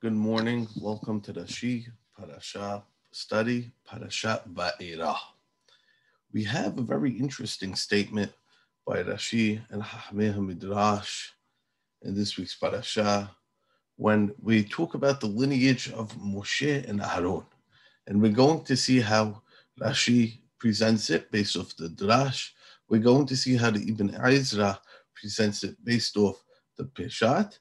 Good morning. Welcome to the Parasha Study, Parashat Vaera. We have a very interesting statement by Rashi and Hachmei Midrash in this week's Parasha when we talk about the lineage of Moshe and Aaron. And we're going to see how Rashi presents it based off the Drash. We're going to see how the Ibn Ezra presents it based off the Peshat.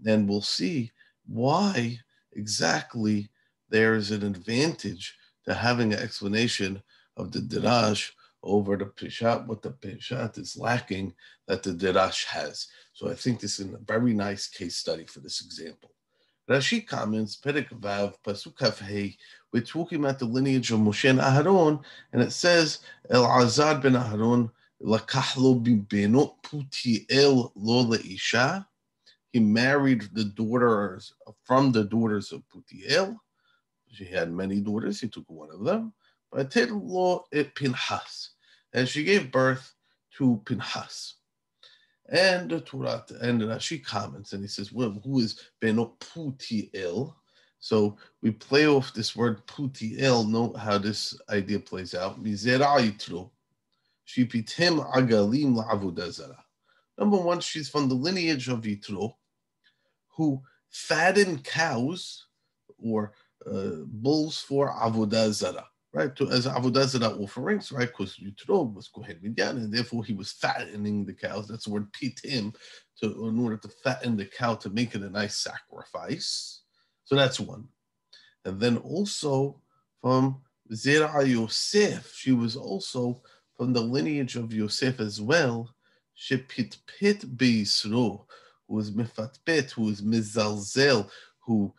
And we'll see why exactly there is an advantage to having an explanation of the Drash over the Peshat, what the Peshat is lacking that the Drash has. So I think this is a very nice case study for this example. Rashi comments, Perek Vav, Pasuk Kaf Hey, we're talking about the lineage of Moshe and Aharon, and it says, El-Azar ben Aharon, Lakach lo bibeno Putiel lo leisha. He married the daughters from the daughters of Putiel. She had many daughters. He took one of them. But lo et Pinhas, and she gave birth to Pinhas. And the Torah, and Rashi comments, and he says, well, who is Beno Putiel? So we play off this word Putiel. Note how this idea plays out. Mizera Yitro, Shipitim Agalim La'avodah Zarah. Number one, she's from the lineage of Yitro, who fattened cows or bulls for Avodah Zarah, right? As Avodah Zarah offerings, right? Because Yitro was Kohen Midyan, and therefore he was fattening the cows. That's the word pitim, in order to fatten the cow to make it a nice sacrifice. So that's one. And then also from Zera Yosef, she was also from the lineage of Yosef as well. Shepit pit beIsro, who was mifatpet, who was mizalzel, who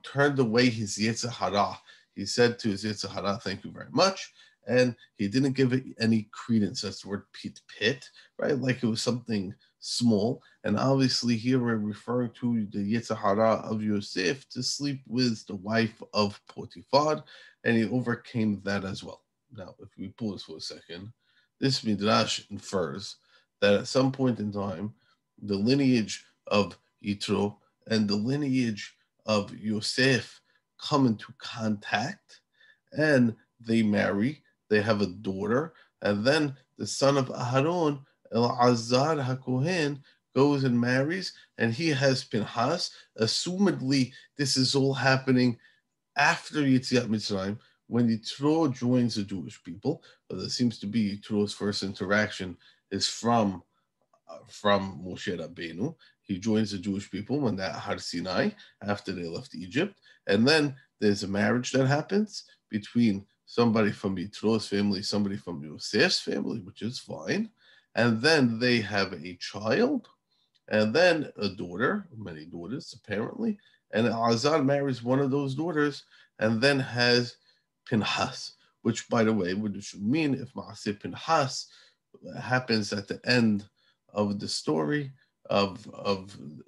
turned away his Yetzer Hara. He said to his Yetzer Hara, "Thank you very much," and he didn't give it any credence. That's the word pit, right? Like it was something small. And obviously here we're referring to the Yetzer Hara of Yosef to sleep with the wife of Potiphar, and he overcame that as well. Now, if we pause for a second, this Midrash infers that at some point in time, the lineage of Yitro and the lineage of Yosef come into contact, and they marry. They have a daughter, and then the son of Aharon, El-Azar HaKohen, goes and marries, and he has Pinhas. Assumedly, this is all happening after Yetziat Mitzrayim, when Yitro joins the Jewish people. But it seems to be Yitro's first interaction is from Moshe Rabbeinu. He joins the Jewish people when they're at Har Sinai after they left Egypt. And then there's a marriage that happens between somebody from Yitro's family, somebody from Yosef's family, which is fine. And then they have a child, and then a daughter, many daughters apparently. And Azar marries one of those daughters and then has Pinhas, which, by the way, would mean if Maaseh Pinhas happens at the end of the story of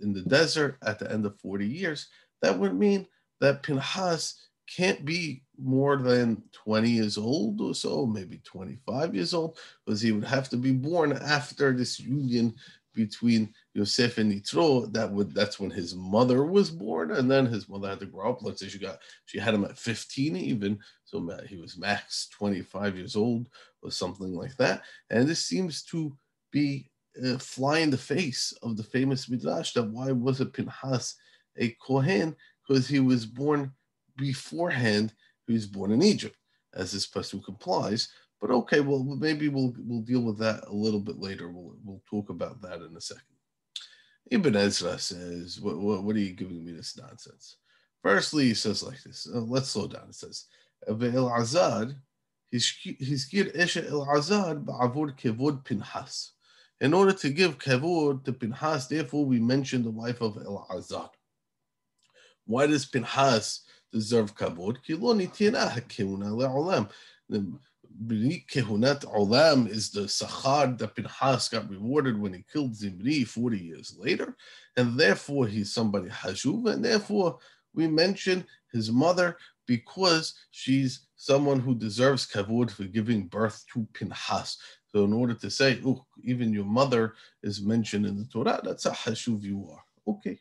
in the desert at the end of 40 years, that would mean that Pinhas can't be more than 20 years old or so, maybe 25 years old, because he would have to be born after this union between Yosef and Yitro. That's when his mother was born, and then his mother had to grow up. Let's say she had him at 15 even, so he was max 25 years old or something like that. And this seems to be fly in the face of the famous Midrash that why wasn't Pinhas a Kohen? Because he was born beforehand. He was born in Egypt, as this pasuk implies. But okay, well, maybe we'll deal with that a little bit later. We'll talk about that in a second. Ibn Ezra says, what are you giving me this nonsense? Firstly, he says like this. Let's slow down. It says, El-Azad, Hizkir Esha El-Azad ba'avur kevod Pinhas. In order to give kavod to Pinhas, therefore we mention the wife of El-Azar. Why does Pinhas deserve kavod? Kehunat Olam is the sachar that Pinhas got rewarded when he killed Zimri 40 years later, and therefore he's somebody hashuv, and therefore we mention his mother because she's someone who deserves kavod for giving birth to Pinhas. So in order to say, oh, even your mother is mentioned in the Torah, that's how hashuv you are. Okay.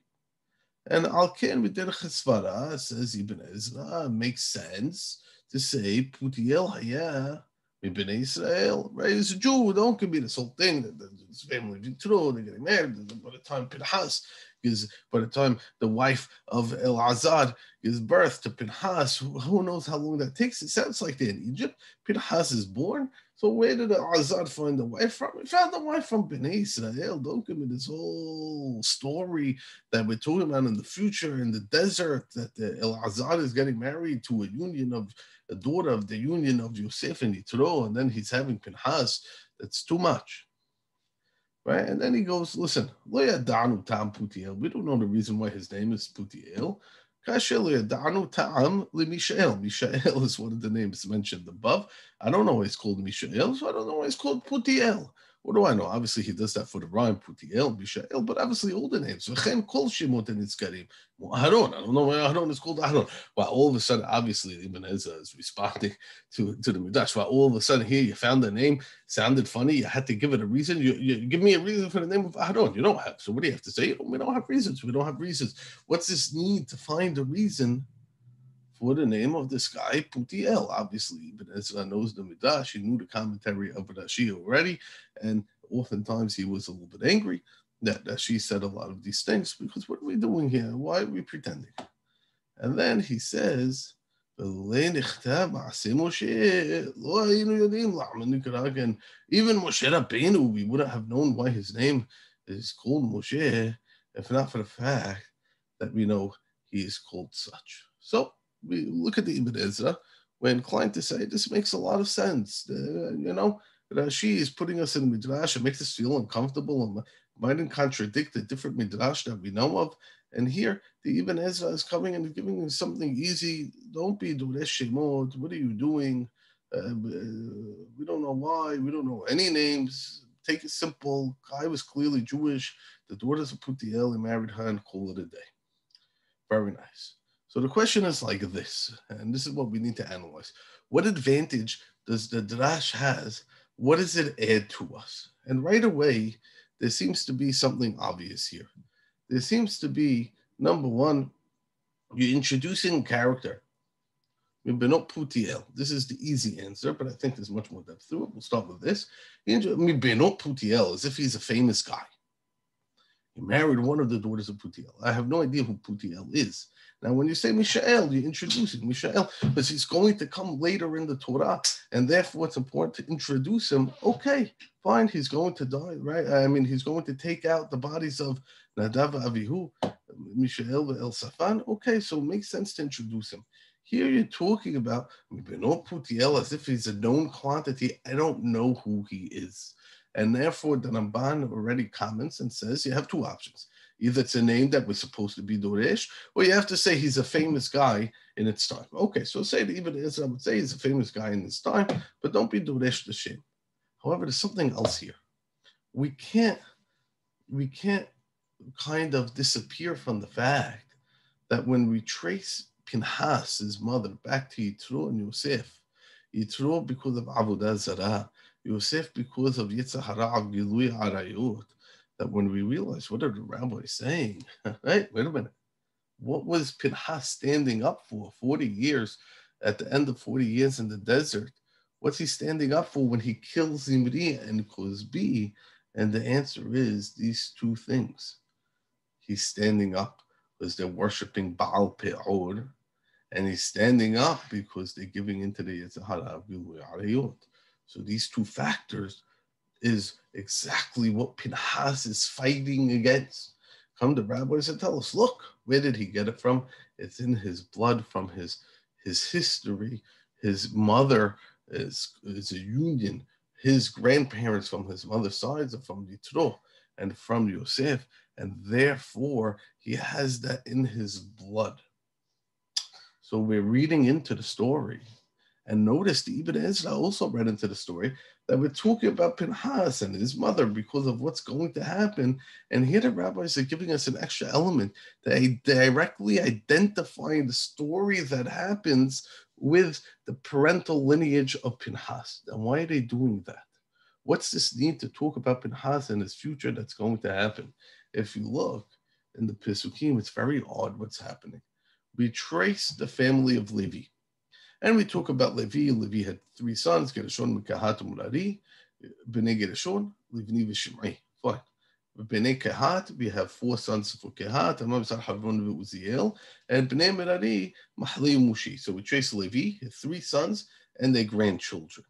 And Al-Ken B'derech Svara, says Ibn Ezra, makes sense to say Putiel Haya Ibn Israel, right? He's a Jew. Don't give me this whole thing that his family Vitro, they're getting married. By the time Pinchas by the time the wife of Elazar gives birth to Pinchas, who knows how long that takes? It sounds like they're in Egypt. Pinchas is born. So where did Elazar find the wife from? He found the wife from Bnei Israel. Don't give me this whole story that we're talking about in the future in the desert, that Elazar is getting married to a daughter of the union of Yosef and Yitro, and then he's having Pinchas. That's too much. Right? And then he goes, listen, we don't know the reason why his name is Putiel. Mishael is one of the names mentioned above. I don't know why it's called Mishael, so I don't know why it's called Putiel. What do I know? Obviously, he does that for the rhyme, Putiel, Mishael, but obviously all the names. Aharon, I don't know why Aharon is called Aharon. Well, all of a sudden, obviously, Ibn Ezra is responding to the Midrash. Well, all of a sudden here, you found the name, sounded funny, you had to give it a reason. You give me a reason for the name of Aharon. You don't have. So what do you have to say? We don't have reasons. We don't have reasons. What's this need to find a reason for the name of this guy, Putiel? Obviously, but Ezra knows the Midrash. He knew the commentary of Rashi already, and oftentimes he was a little bit angry that she said a lot of these things, because what are we doing here? Why are we pretending? And then he says, and even Moshe Rabbeinu, we wouldn't have known why his name is called Moshe if not for the fact that we know he is called such. So we look at the Ibn Ezra, we're inclined to say this makes a lot of sense. Rashi is putting us in the Midrash. It makes us feel uncomfortable and might contradict the different Midrash that we know of. And here, the Ibn Ezra is coming and giving us something easy. Don't be Duresh Shemot. What are you doing? We don't know why. We don't know any names. Take it simple. Guy was clearly Jewish. The daughters of Putiel, he married her and call it a day. Very nice. So the question is like this, and this is what we need to analyze. What advantage does the Drash has? What does it add to us? And right away, there seems to be something obvious here. There seems to be, number one, you're introducing a character. Benot Putiel. This is the easy answer, but I think there's much more depth to it. We'll start with this. Benot Putiel, as if he's a famous guy. He married one of the daughters of Putiel. I have no idea who Putiel is. Now, when you say Mishael, you're introducing Mishael, because he's going to come later in the Torah, and therefore it's important to introduce him. Okay, fine, he's going to die, right? I mean, he's going to take out the bodies of Nadav, Avihu, Mishael, and El Safan. Okay, so it makes sense to introduce him. Here you're talking about Benot Putiel as if he's a known quantity. I don't know who he is. And therefore, the Ramban already comments and says you have two options. Either it's a name that was supposed to be Doresh, or you have to say he's a famous guy in its time. Okay, so say that even Israel would say he's a famous guy in his time, but don't be Doresh the Shem. However, there's something else here. We can't kind of disappear from the fact that when we trace Pinchas, his mother, back to Yitro and Yosef, Yitro because of Avodah Zarah, Yosef because of Yitzhak Hara of Gilui Arayot, that when we realize what are the rabbis saying, right? Wait a minute. What was Pinchas standing up for 40 years, at the end of 40 years in the desert? What's he standing up for when he kills Zimri and Kozbi? And the answer is these two things. He's standing up because they're worshiping Baal Peor, and he's standing up because they're giving into the Yitzhak Hara of Gilui Arayot. So these two factors is exactly what Pinchas is fighting against. Come the rabbis and tell us, look, where did he get it from? It's in his blood, from his history. His mother is a union. His grandparents from his mother's side are from Yitro and from Yosef, and therefore he has that in his blood. So we're reading into the story. And notice the Ibn Ezra also read into the story that we're talking about Pinchas and his mother because of what's going to happen. And here the rabbis are giving us an extra element. They directly identifying the story that happens with the parental lineage of Pinchas. And why are they doing that? What's this need to talk about Pinchas and his future that's going to happen? If you look, in the Pesukim, it's very odd what's happening. We trace the family of Levi. And we talk about Levi. Levi had three sons, Gershon, Mekahat, and Merari. Bnei Gershon, Livni, V'Shimei. Fine. Bnei Kehat, we have four sons for Kehat, Harun, Uziel, and Bnei Merari, Mahli, and Mushi. So we trace Levi, his three sons, and their grandchildren.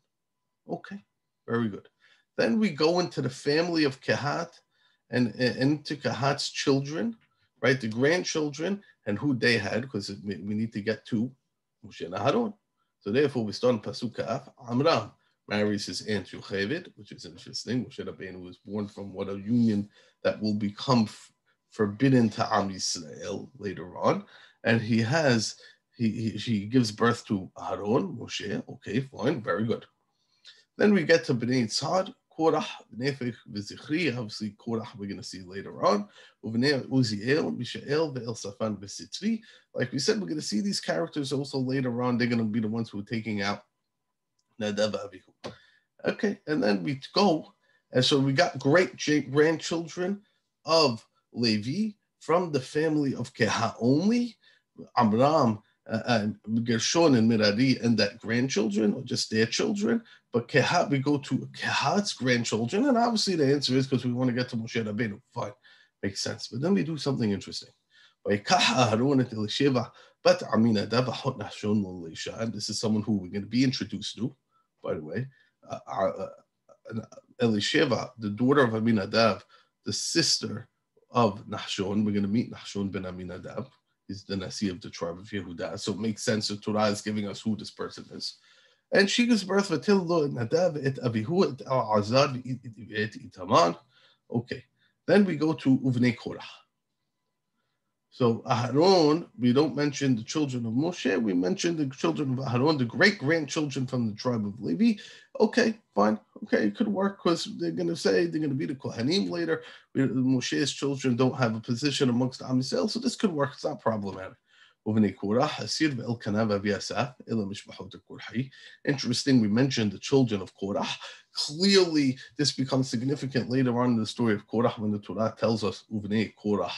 Okay, very good. Then we go into the family of Kehat and into Kehat's children, right? The grandchildren and who they had, because we need to get to Moshe and Aharon. So therefore, we start in Pasuk Kaf. Amram marries his aunt Yocheved, which is interesting. Moshe Rabbeinu was born from what a union that will become forbidden to Am Yisrael later on. And she gives birth to Aharon, Moshe. Okay, fine, very good. Then we get to Bnei Tzad, Korach, Nefek, V'Zichri. Obviously, Korach we're going to see later on. Uvnei Uziel, Mishael, Ve'Elsafan, V'Sitri. Like we said, we're going to see these characters also later on. They're going to be the ones who are taking out Nadav Avihu. Okay, and then we go, and so we got great grandchildren of Levi from the family of Kehat only. Amram, Gershon and Merari and that grandchildren, or just their children. But Kehat, we go to Kehat's grandchildren, and obviously the answer is because we want to get to Moshe Rabbeinu. Fine, makes sense. But then we do something interesting. And this is someone who we're going to be introduced to, by the way. Elisheva, the daughter of Aminadav, the sister of Nahshon. We're going to meet Nahshon ben Aminadav. He's the Nasi of the tribe of Yehuda. So it makes sense that Torah is giving us who this person is. And she gives birth to Nadav et Avihu et Azad et Itaman. Okay. Then we go to Uvnei Korah. So Aharon, we don't mention the children of Moshe. We mention the children of Aharon, the great-grandchildren from the tribe of Levi. Okay, fine. Okay, it could work because they're going to say they're going to be the Kohanim later. Moshe's children don't have a position amongst Am Yisrael, so this could work. It's not problematic. Interesting, we mentioned the children of Korah. Clearly, this becomes significant later on in the story of Korah when the Torah tells us Uvnei Korah.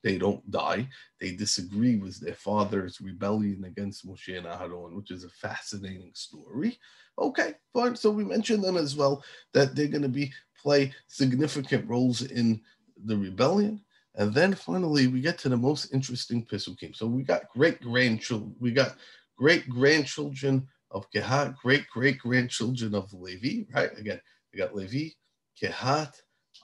They don't die. They disagree with their father's rebellion against Moshe and Aharon, which is a fascinating story. Okay, fine. So we mentioned them as well, that they're going to play significant roles in the rebellion. And then finally, we get to the most interesting Pesukim. So we got great-grandchildren. We got great-grandchildren of Kehat, great-great-grandchildren of Levi, right? Again, we got Levi, Kehat,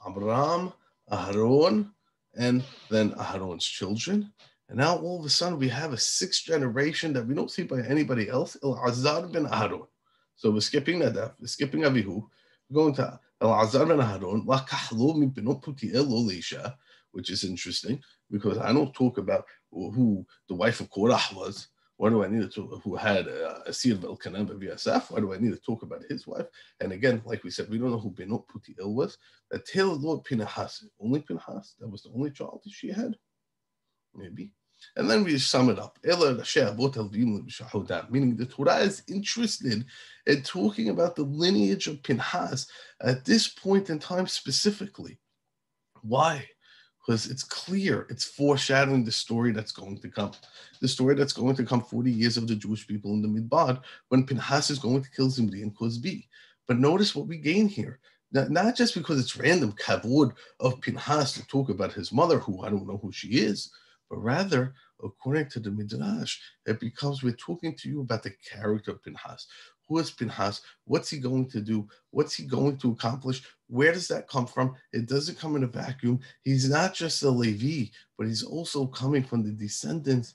Amram, Aharon, and then Aharon's children. And now all of a sudden we have a sixth generation that we don't see by anybody else, Elazar ben Aharon. So we're skipping Nadav, we're skipping Avihu, we're going to Elazar ben Aharon, which is interesting because I don't talk about who the wife of Korah was. Why do I need to talk, who had a seed of Elkanah B'Yasaf? Why do I need to talk about his wife? And again, like we said, we don't know who Benot Putiel was. That Taylor Lord Pinahas, only Pinahas, that was the only child that she had, maybe. And then we sum it up. Meaning the Torah is interested in talking about the lineage of Pinhas at this point in time specifically. Why? Because it's clear, it's foreshadowing the story that's going to come. The story that's going to come 40 years of the Jewish people in the Midbar, when Pinhas is going to kill Zimri and Cozbi. But notice what we gain here. Not just because it's random kavod of Pinhas to talk about his mother, who I don't know who she is, but rather, according to the Midrash, it becomes we're talking to you about the character of Pinhas. Who is Pinhas? What's he going to do? What's he going to accomplish? Where does that come from? It doesn't come in a vacuum. He's not just a Levi, but he's also coming from the descendants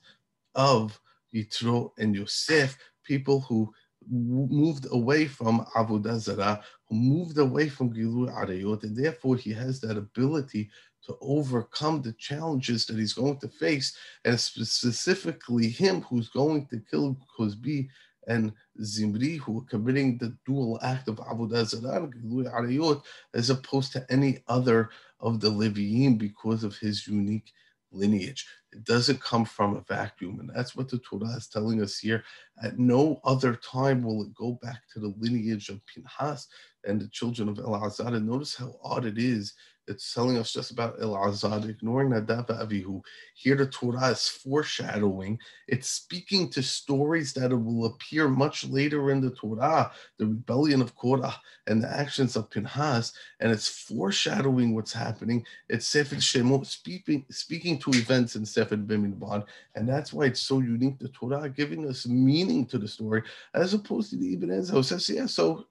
of Yitro and Yosef, people who moved away from Avodah Zarah, who moved away from Gilui Arayot, and therefore he has that ability to overcome the challenges that he's going to face, and specifically him who's going to kill Cozbi and Zimri, who are committing the dual act of Avodah Zarah and Gilui Arayot, as opposed to any other of the Leviim because of his unique lineage. It doesn't come from a vacuum, and that's what the Torah is telling us here. At no other time will it go back to the lineage of Pinhas and the children of Elazar. And notice how odd it is It's telling us just about Elazar ignoring Nadav and Avihu. Here the Torah is foreshadowing. It's speaking to stories that will appear much later in the Torah, the rebellion of Korah and the actions of Pinhas, and it's foreshadowing what's happening. It's Sefer Shemot speaking to events in Sefer Bimidbar, and that's why it's so unique. The Torah giving us meaning to the story, as opposed to the Ibn Ezra who says, yeah, so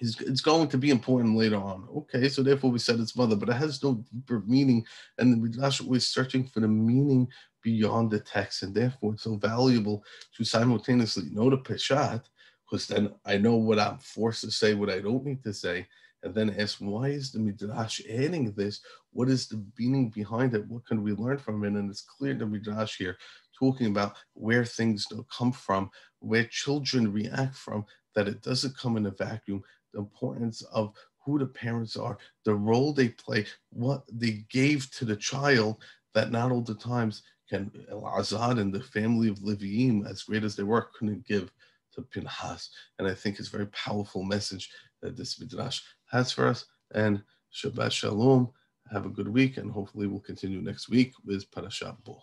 it's going to be important later on. Okay, so therefore we said it's mother, but it has no deeper meaning, and the Midrash is always searching for the meaning beyond the text, and therefore it's so valuable to simultaneously know the Peshat, because then I know what I'm forced to say, what I don't need to say, and then ask, why is the Midrash adding this? What is the meaning behind it? What can we learn from it? And it's clear the Midrash here talking about where things come from, where children react from, that it doesn't come in a vacuum. The importance of who the parents are, the role they play, what they gave to the child, that not all the times can Azad and the family of Leviim, as great as they were, couldn't give to Pinhas. And I think it's a very powerful message that this Midrash has for us. And Shabbat Shalom. Have a good week, and hopefully we'll continue next week with Parashat Bo.